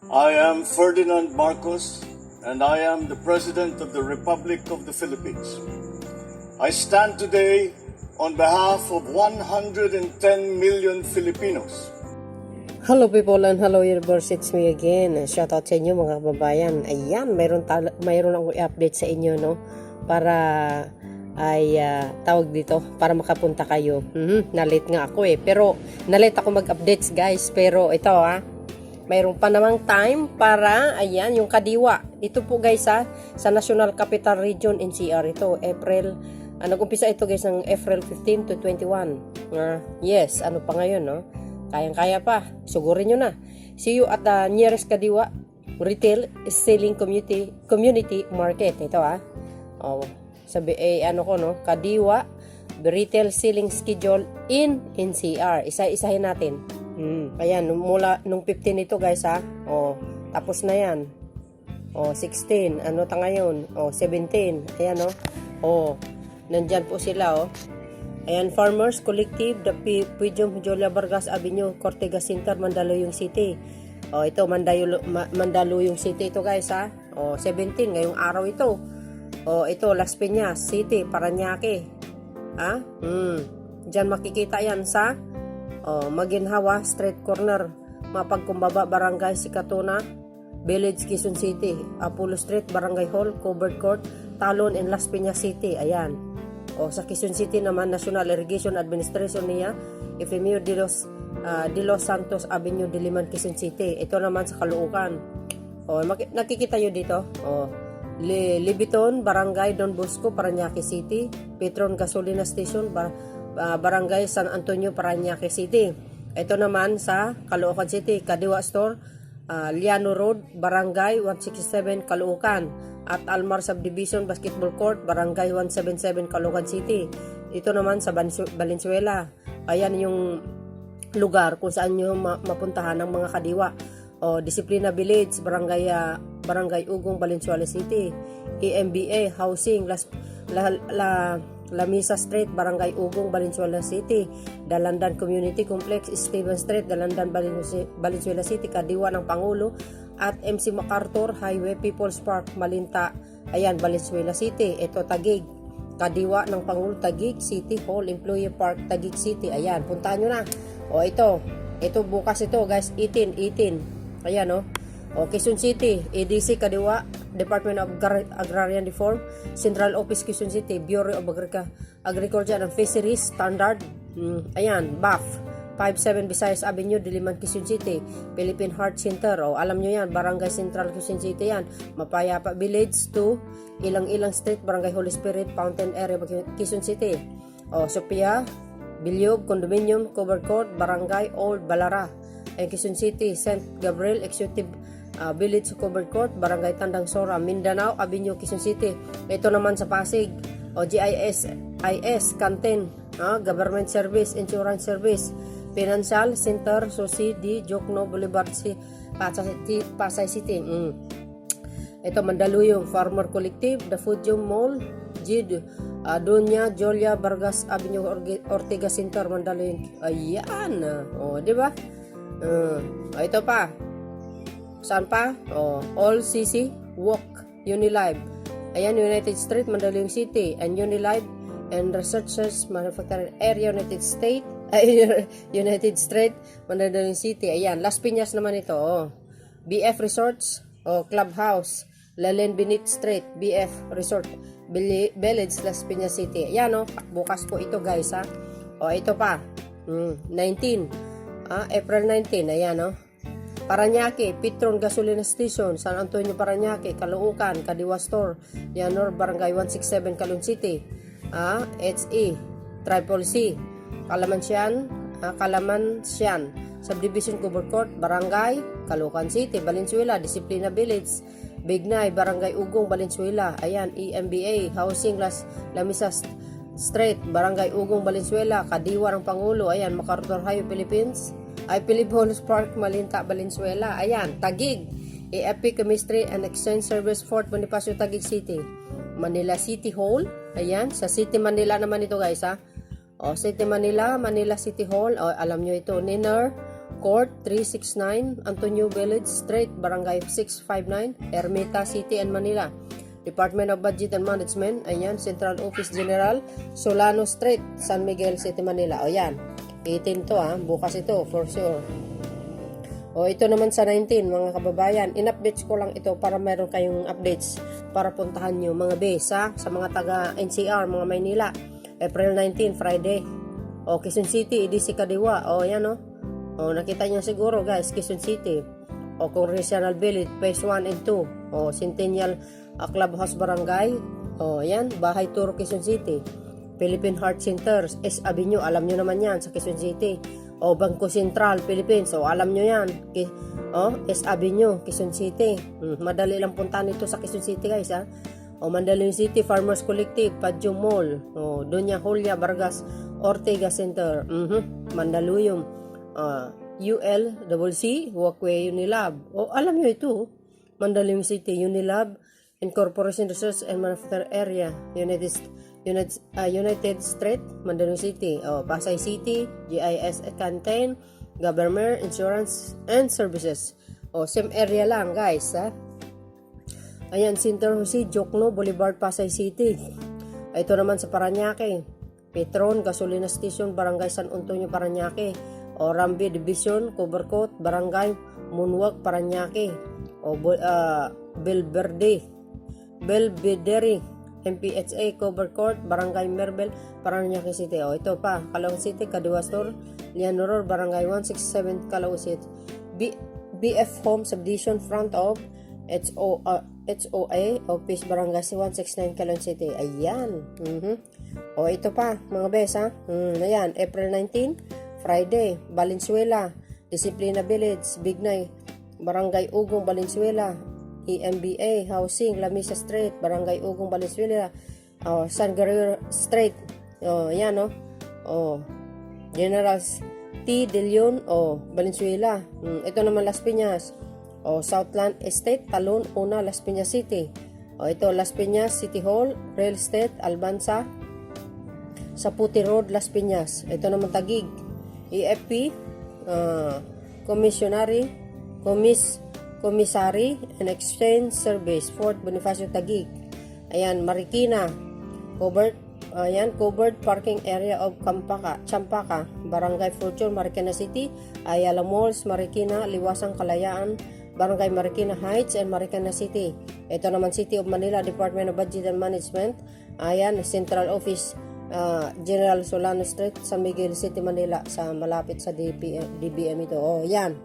I am Ferdinand Marcos, and I am the President of the Republic of the Philippines. I stand today on behalf of 110 million Filipinos. Hello people and hello universe, it's me again. Shout out sa inyo mga kababayan. Ayan, mayroon akong i-update sa inyo, no? Para ay tawag dito, para makapunta kayo. Na-late nga ako pero na-late ako mag-updates guys. Pero ito mayroon pa namang time para, ayan, yung Kadiwa. Ito po guys sa National Capital Region NCR ito, April. Nag-umpisa ito guys ng April 15 to 21. Yes, ano pa ngayon, no? Kayang-kaya pa. Sugurin nyo na. See you at the nearest Kadiwa Retail Selling Community Market. Ito sabi Kadiwa Retail Selling Schedule in NCR. Isa-isahin natin. Ayan, nung 15 ito guys tapos na yan. 16. Ano ta ngayon? 17. Ayan nandyan po sila Ayan, Farmers Collective, the Pujum Julia Vargas Avenue, Cortega Center, Mandaluyong City. Ito, Mandaluyong City ito guys 17, ngayong araw ito. Ito, Las Piñas City, Parañaque. Diyan makikita yan sa Maginhawa Street Corner, Mapagkumbaba, Barangay Sikatuna, Village, Quezon City, Apollo Street, Barangay Hall, Covered Court, Talon, and Las Piñas City. Ayan. Sa Quezon City naman, National Irrigation Administration niya, Efemio de los Santos Avenue, Diliman, Quezon City. Ito naman sa Caloocan. Nakikita nyo dito. Libiton, Barangay Don Bosco, Parañaque City. Petron Gasolina Station, Barangay San Antonio, Parañaque City. Ito naman sa Caloocan City, Kadiwa Store, Liano Road, Barangay 167, Caloocan. At Almar Subdivision Basketball Court, Barangay 177, Caloocan City. Ito naman sa Valenzuela. Ayan yung lugar kung saan nyo mapuntahan ng mga Kadiwa. Disciplina Village, Barangay Ugong, Valenzuela City. EMBA Housing, La Mesa Street, Barangay Ugong, Valenzuela City. Dalandan Community Complex, Steven Street, Dalandan, Valenzuela City, Kadiwa ng Pangulo. At MC MacArthur Highway, People's Park, Malinta. Ayan, Valenzuela City. Ito, Taguig. Kadiwa ng Pangulo, Taguig City Hall, Employee Park, Taguig City. Ayan, puntahan nyo na. Ito bukas ito guys, 18. Ayan Quezon City, EDC Kadiwa, Department of Agrarian Reform, Central Office Quezon City, Bureau of Agriculture and Fisheries, Standard. Ayan, BAF. 57 Visayas Avenue, Diliman, Quezon City, Philippine Heart Center. Alam nyo yan, Barangay Central, Quezon City yan. Mapayapa Village to Ilang Street, Barangay Holy Spirit, Fountain Area, Quezon City. Sophia, Bilyog, Condominium, Covered Court, Barangay Old Balara, Quezon City, St. Gabriel, Executive Village, Covered Court, Barangay Tandang Sora, Mindanao Avenue, Quezon City. Ito naman sa Pasig, GIS, Canteen, Government Service, Insurance Service, Financial Center, Society, Jokno Boulevard, Pasay City. Ito, Mandaluyong Farmer Collective, The Fujium Mall, Jid, Doña Julia Vargas Avenue, Ortega Center, Mandaluyong. Ayan. Di ba? Ito pa. Saan pa? All CC Walk, Unilive. Ayan, United Street, Mandaluyong City, and Unilive and Researchers Manufacturing Area, United Street, Mandaluyong City. Ayan, Las Piñas naman ito. BF Resorts, Clubhouse, Lalen Benit Street, BF Resort, Village, Las Piñas City. Ayan bukas po ito guys ito pa. 19. April 19. Ayan Parañaque, Petron Gasolina Station, San Antonio, Parañaque, Caloocan, Kadiwa Store, Yanor, Barangay 167, Caloocan City. HE, Triple C, Calamansyan, Subdivision, Covered Court, Barangay Caloocan City, Valenzuela, Disciplina Village, Bignay, Barangay Ugong, Valenzuela. Ayan, EMBA Housing, La Mesa Street, Barangay Ugong, Valenzuela, Kadiwa ng Pangulo. Ayan, MacArthur Highway, Philippines. Philippines Park, Malinta, Valenzuela. Ayan, Taguig, AFP Chemistry and Exchange Service, Fort Bonifacio, Taguig City. Manila City Hall. Ayan, sa City Manila naman ito guys City Manila, Manila City Hall. Alam nyo ito, Niner, Court 369, Antonio Village Street, Barangay 659, Ermita City and Manila. Department of Budget and Management, ayan, Central Office General, Solano Street, San Miguel City, Manila. O yan, 18 to bukas ito, for sure. O ito naman sa 19, mga kababayan, in-updates ko lang ito para meron kayong updates para puntahan nyo, mga besa, sa mga taga NCR, mga Maynila. April 19, Friday. O, Quezon City, EDC Kadiwa. O, yan o. O, nakita nyo siguro guys, Quezon City. O, Congressional Village, Phase 1 and 2. O, Centennial Clubhouse Barangay. O, yan, Bahay Turo, Quezon City. Philippine Heart Center, S Avenue, alam nyo naman yan, sa Quezon City. O, Bangko Sentral, Philippines. O, alam nyo yan. O, S Avenue, Quezon City. Madali lang puntahan ito sa Quezon City guys ha. O, Mandaluyong City Farmers Collective, Padyo Mall. O, Doña Julia Vargas Ortega Center. Mandaluyong. ULCC, Walkway Unilab. O, alam nyo ito. Mandaluyong City, Unilab, Incorporation Research and Manufacturing Area, United Street, Mandaluyong City. O, Pasay City, GIS Canteen, Government, Insurance and Services. O, same area lang guys ha. Ayan, Center Jose, Jokno, Boulevard, Pasay City. Ito naman sa Parañaque. Petron, Gasolina Station, Barangay San Antonio, Parañaque. O, Rambi Division, Covercourt, Barangay Munwag, Parañaque. O, Belvedere, MPHA, Covercourt, Barangay Merbel, Parañaque City. O, ito pa, Calao City, Kadiwa Store, Lianor, Barangay 167, Calao City. BF Home Subdivision, front of HOA Office, Barangay 169, Calao City. Ayan. O, ito pa, mga besa. Ayan, April 19, Friday, Valenzuela, Disciplina Village, Bignay, Barangay Ugong, Valenzuela. EMBA Housing, Lamisa Street, Barangay Ugong, Valenzuela. San Guerrero Street. Ayan, General T. De Leon, Valenzuela. Ito naman Las Piñas. Southland Estate, Talon, Una, Las Piñas City. Ito, Las Piñas City Hall, Real Estate, Albanza, Saputi Road, Las Piñas. Ito naman Taguig. EFP, Commissary and Exchange Service, Fort Bonifacio, Taguig. Ayan, Marikina, covered parking area of Champaka, Barangay Fortune, Marikina City, Ayala Malls, Marikina, Liwasang Kalayaan, Barangay Marikina Heights and Marikina City. Ito naman City of Manila, Department of Budget and Management. Ayan, Central Office General, Solano Street, San Miguel City, Manila, sa malapit sa DBM ito. Yan.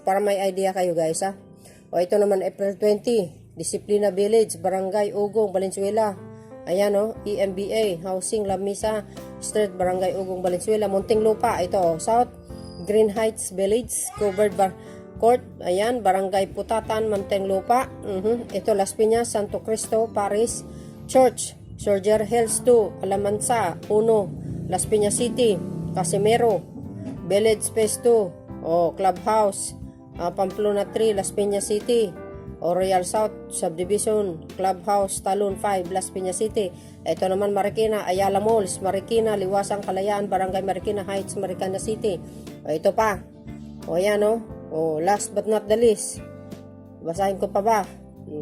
Para may idea kayo guys ha. Ito naman April 20, Disciplina Village, Barangay Ugong, Valenzuela. Ayan EMBA Housing, Lamisa Street, Barangay Ugong, Valenzuela. Muntinlupa, ito South Green Heights Village, Covered Court, ayan, Barangay Putatan, Muntinlupa. Ito Las Piñas, Santo Cristo Paris Church, Surger Hills 2, Alamansa 1, Las Piñas City, Casimero Village Space 2, Clubhouse, Pamplona 3, Las Piñas City. Royal South Subdivision, Clubhouse, Talon 5, Las Piñas City. Ito naman Marikina, Ayala Malls, Marikina, Liwasang Kalayaan, Barangay Marikina Heights, Marikina City. Ito pa. Ayan last but not the least. Basahin ko pa ba?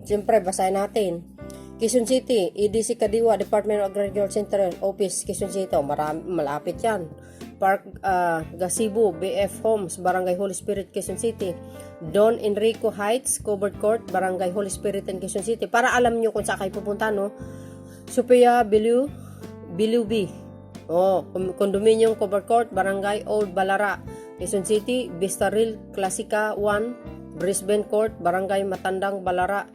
Siyempre, basahin natin. Quezon City, EDC Kadiwa, Department of Agriculture Center Office, Quezon City. Malapit yan. Park Gazebo, BF Homes, Barangay Holy Spirit, Quezon City. Don Enrico Heights, Covered Court, Barangay Holy Spirit in Quezon City. Para alam nyo kung saan kayo pupunta, Sophia Bilubi. Condominium, Covered Court, Barangay Old Balara, Quezon City. Vistaril Classica 1, Brisbane Court, Barangay Matandang Balara,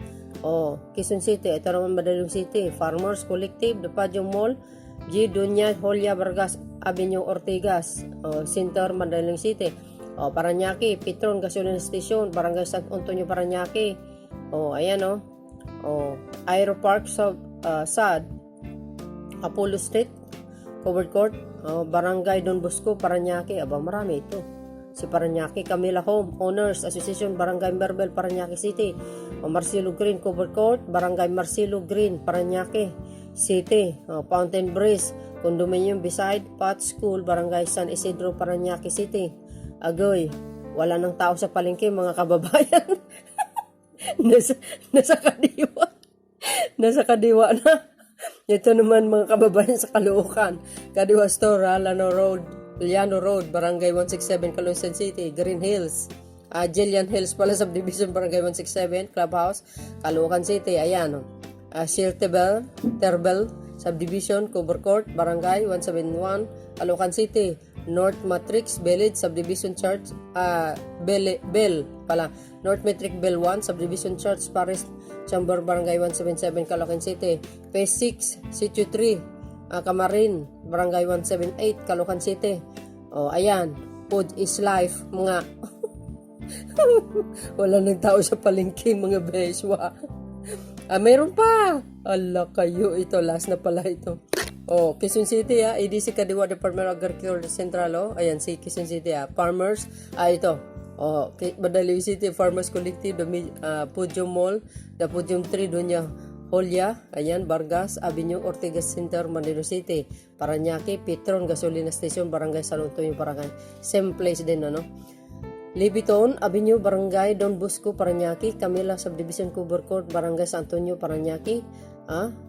Quezon City. Ito naman Mandaluyong City. Farmers Collective, Depadyo Mall, G. Doña Julia Vargas Avenue, Ortigas, Center, Mandaluyong City. Parañaque, Petron Gasolina Station, Barangay San Antonio, Parañaque. Ayan Aeropark SAD, Apollo Street, Covered Court, Barangay Don Bosco, Parañaque. Marami ito. Si Parañaque, Camila Home Owners Association, Barangay Merbel, Parañaque City. Marcelo Green, Covered Court, Barangay Marcelo Green, Parañaque City. Fountain Breeze Condominium beside Pat School, Barangay San Isidro, Parañaque City. Agoy, wala nang tao sa palengke, mga kababayan. nasa kadiwa. Nasa kadiwa na. Ito naman mga kababayan sa Caloocan. Kadiwa Store, Llano Road, Barangay 167, Caloocan City, Green Hills. Jillian Hills pala, subdivision, Barangay 167, Clubhouse, Caloocan City. Ayan, Terbel, subdivision, Cover Court, Barangay 171, Caloocan City. North Matrix Village, subdivision Church, Bell pala, North Matrix Bell 1, subdivision Church, Paris Chamber, Barangay 177, Caloocan City. Phase 6, Sitio 3, Camarin, Barangay 178, Caloocan City. Ayan, Food is Life, mga wala nang tao sa palengke, mga beswa. Mayroon pa. Ala kayo, ito last na pala ito. Quezon City, EDC Kadiwa Department of Agriculture Central, ayan si Quezon City, Farmers, ito, Badaliw City Farmers Collective, Podium Mall, the Podium 3, Dunya Holya, ayan, Vargas Avenue, Ortigas Center, Manilo City, Paranaque, Petron Gasolina Station, Barangay San Antonio, Barangay, same place din, Libiton Avenue, Barangay Don Bosco, Paranaque, Camila Subdivision, Cover Court, Barangay San Antonio, Paranaque,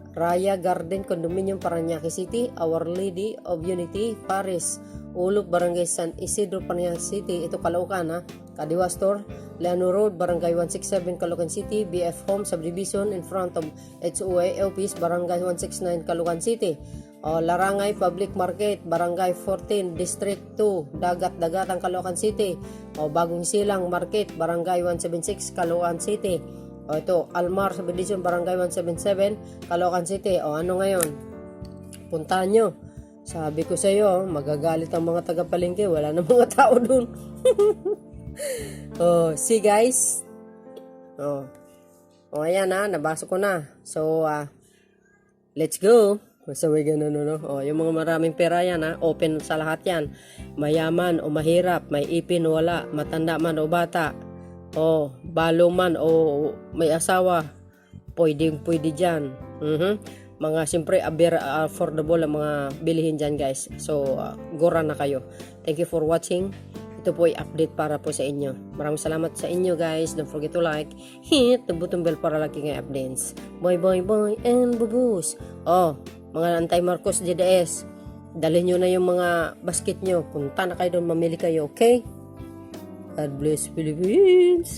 Raya Garden Condominium, Paranaque City, Our Lady of Unity, Paris, Ulog, Barangay San Isidro, Paranaque City, ito Caloocan, Kadiwa Store, Llano Road, Barangay 167, Caloocan City, BF Home Subdivision in front of HOA Office, Barangay 169, Caloocan City. Larangay Public Market, Barangay 14, District 2, Dagat-Dagat ang Caloocan City. Bagong Silang Market, Barangay 176, Caloocan City. Ito, Almar Subdivision, Barangay 177, Caloocan City. Ano ngayon? Puntahan nyo. Sabi ko sa iyo, magagalit ang mga taga-palengke. Wala na mga tao dun. See guys. Ayan nabasa ko na. So, let's go. So, may ganun, yung mga maraming pera yan, open sa lahat yan. Mayaman o mahirap, may ipin o wala, matanda man o bata, balo man o may asawa, pwede dyan. Mga siyempre affordable ang mga bilihin dyan guys. So gora na kayo. Thank you for watching. Ito po ay update para po sa inyo. Maraming salamat sa inyo guys. Don't forget to like, hit the button bell para lagi ng updates. Bye and bubus. Mga anti-Marcos DDS, dalhin nyo na yung mga basket nyo. Punta na kayo doon, mamili kayo, okay? God bless Philippines!